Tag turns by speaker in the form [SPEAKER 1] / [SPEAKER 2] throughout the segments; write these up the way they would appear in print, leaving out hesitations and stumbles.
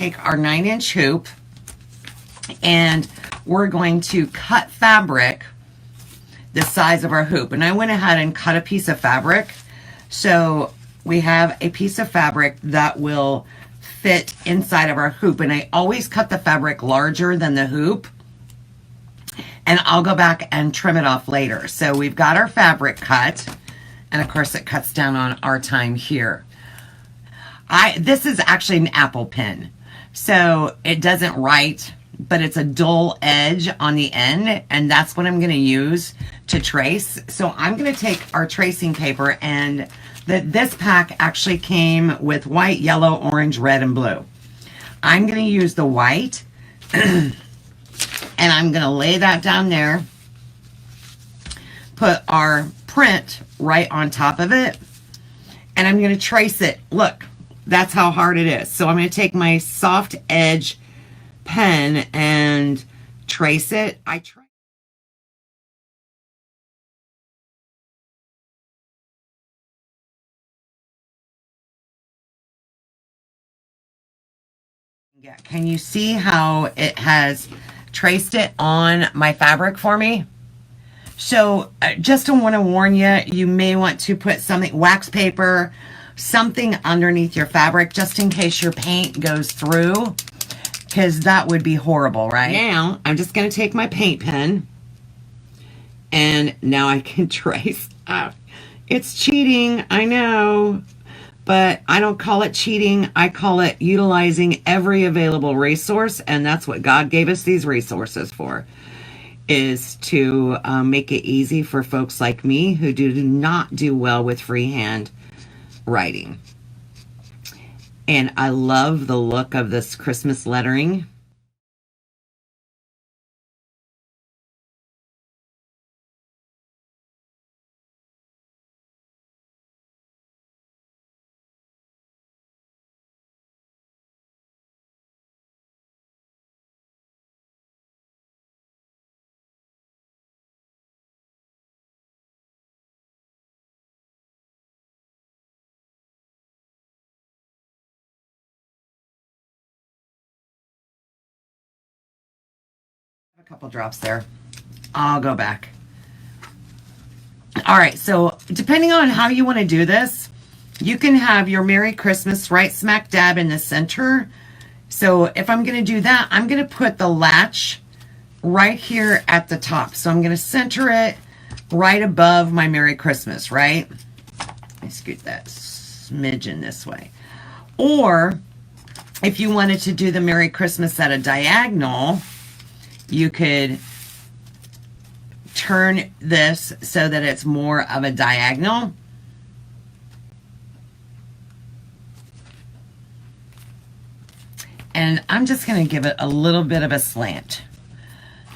[SPEAKER 1] take our 9-inch hoop and we're going to cut fabric the size of our hoop. And I went ahead and cut a piece of fabric. So we have a piece of fabric that will fit inside of our hoop. And I always cut the fabric larger than the hoop. And I'll go back and trim it off later. So we've got our fabric cut. And of course it cuts down on our time here. This is actually an apple pin. So it doesn't write, but it's a dull edge on the end. And that's what I'm going to use to trace. So I'm going to take our tracing paper, and this pack actually came with white, yellow, orange, red, and blue. I'm going to use the white and I'm going to lay that down there, put our print right on top of it, and I'm going to trace it. Look, that's how hard it is. So I'm going to take my soft edge pen and trace it. Can you see how it has traced it on my fabric for me? So just to want to warn you, you may want to put something, wax paper, something underneath your fabric just in case your paint goes through, because that would be horrible, right? Now, I'm just going to take my paint pen and now I can trace. It's cheating, I know. But I don't call it cheating. I call it utilizing every available resource. And that's what God gave us these resources for, is to make it easy for folks like me who do not do well with freehand writing. And I love the look of this Christmas lettering. A couple drops there. I'll go back. All right, so depending on how you want to do this, you can have your Merry Christmas right smack dab in the center. So if I'm going to do that, I'm going to put the latch right here at the top. So I'm going to center it right above my Merry Christmas, right? Let me scoot that smidgen this way. Or if you wanted to do the Merry Christmas at a diagonal, you could turn this so that it's more of a diagonal. And I'm just going to give it a little bit of a slant.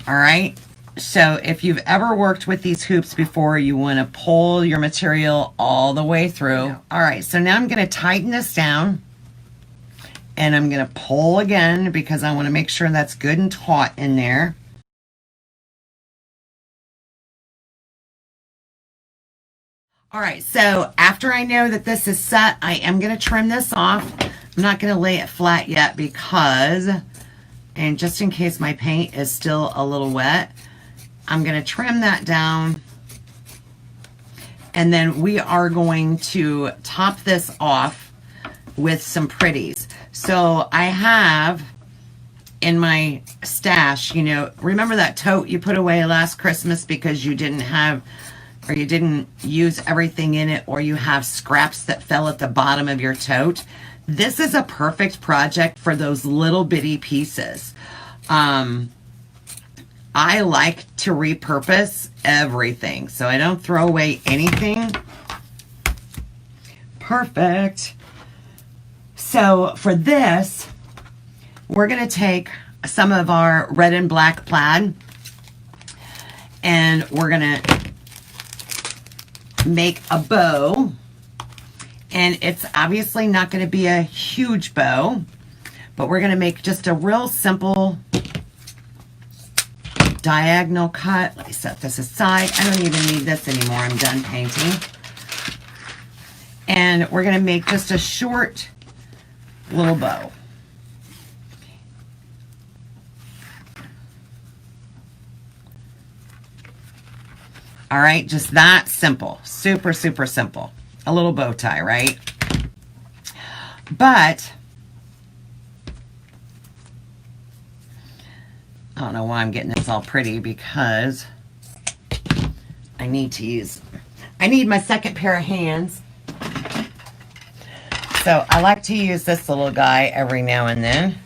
[SPEAKER 1] All right. So if you've ever worked with these hoops before, you want to pull your material all the way through. All right. So now I'm going to tighten this down. And I'm going to pull again because I want to make sure that's good and taut in there. All right, so after I know that this is set, I am going to trim this off. I'm not going to lay it flat yet because, and just in case my paint is still a little wet, I'm going to trim that down. And then we are going to top this off with some pretties. So I have in my stash, you know, remember that tote you put away last Christmas because you didn't have, or you didn't use everything in it, or you have scraps that fell at the bottom of your tote? This is a perfect project for those little bitty pieces. I like to repurpose everything, so I don't throw away anything. Perfect. So for this, we're going to take some of our red and black plaid, and we're going to make a bow. And it's obviously not going to be a huge bow, but we're going to make just a real simple diagonal cut. Let me set this aside. I don't even need this anymore. I'm done painting. And we're going to make just a short little bow. All right, just that simple. Super, super simple. A little bow tie, right? But I don't know why I'm getting this all pretty, because I need my second pair of hands. So I like to use this little guy every now and then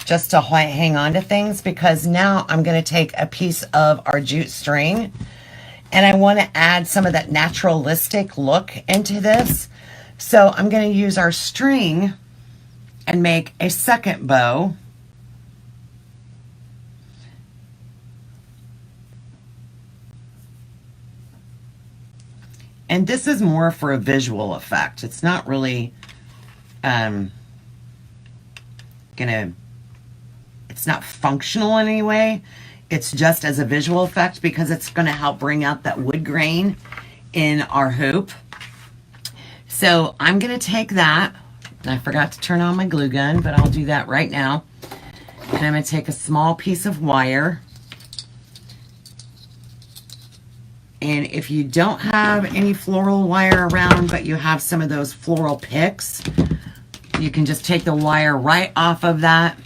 [SPEAKER 1] just to hang on to things, because now I'm going to take a piece of our jute string and I want to add some of that naturalistic look into this. So I'm going to use our string and make a second bow. And this is more for a visual effect. It's not really it's not functional in any way. It's just as a visual effect, because it's going to help bring out that wood grain in our hoop. So I'm going to take that. I forgot to turn on my glue gun, but I'll do that right now. And I'm going to take a small piece of wire. And if you don't have any floral wire around, but you have some of those floral picks, you can just take the wire right off of that.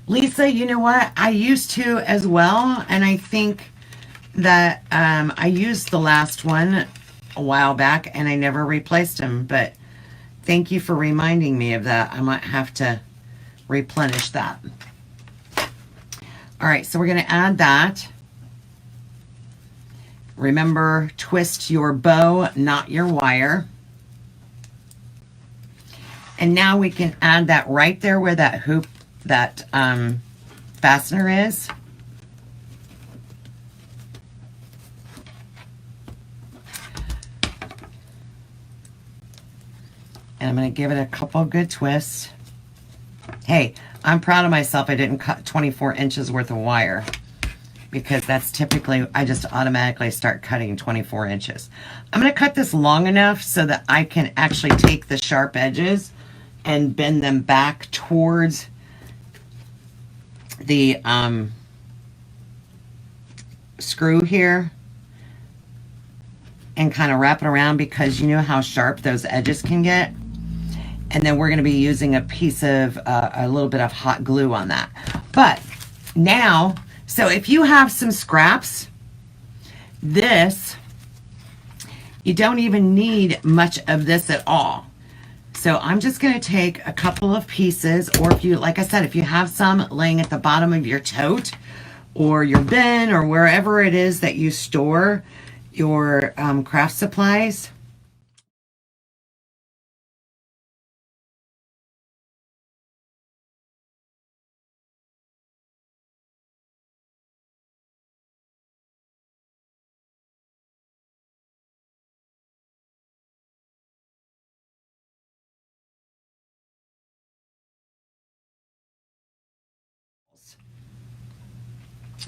[SPEAKER 1] Lisa, you know what? I used to as well, and I think that I used the last one a while back and I never replaced them, but thank you for reminding me of that. I might have to replenish that. All right, so we're going to add that. Remember, twist your bow, not your wire. And now we can add that right there where that hoop, that fastener is. And I'm going to give it a couple good twists. Hey, I'm proud of myself. I didn't cut 24 inches worth of wire, because that's typically, I just automatically start cutting 24 inches. I'm going to cut this long enough so that I can actually take the sharp edges and bend them back towards the screw here and kind of wrap it around, because you know how sharp those edges can get. And then we're going to be using a piece of a little bit of hot glue on that. But now, so if you have some scraps, this, you don't even need much of this at all. So I'm just going to take a couple of pieces, or if you, like I said, if you have some laying at the bottom of your tote or your bin or wherever it is that you store your craft supplies.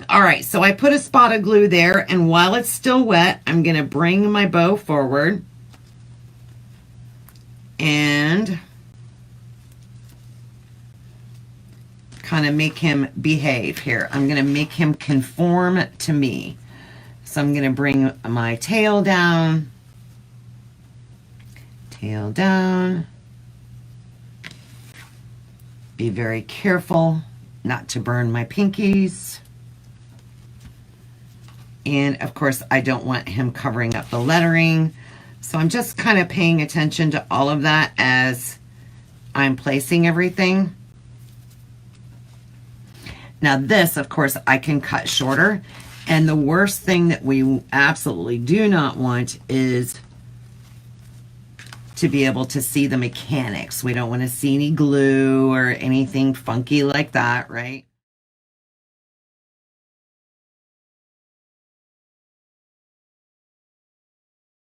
[SPEAKER 1] All right, so I put a spot of glue there, and while it's still wet, I'm going to bring my bow forward and kind of make him behave here. I'm going to make him conform to me. So I'm going to bring my tail down, Be very careful not to burn my pinkies. And of course, I don't want him covering up the lettering. So I'm just kind of paying attention to all of that as I'm placing everything. Now this, of course, I can cut shorter. And the worst thing that we absolutely do not want is to be able to see the mechanics. We don't want to see any glue or anything funky like that, right?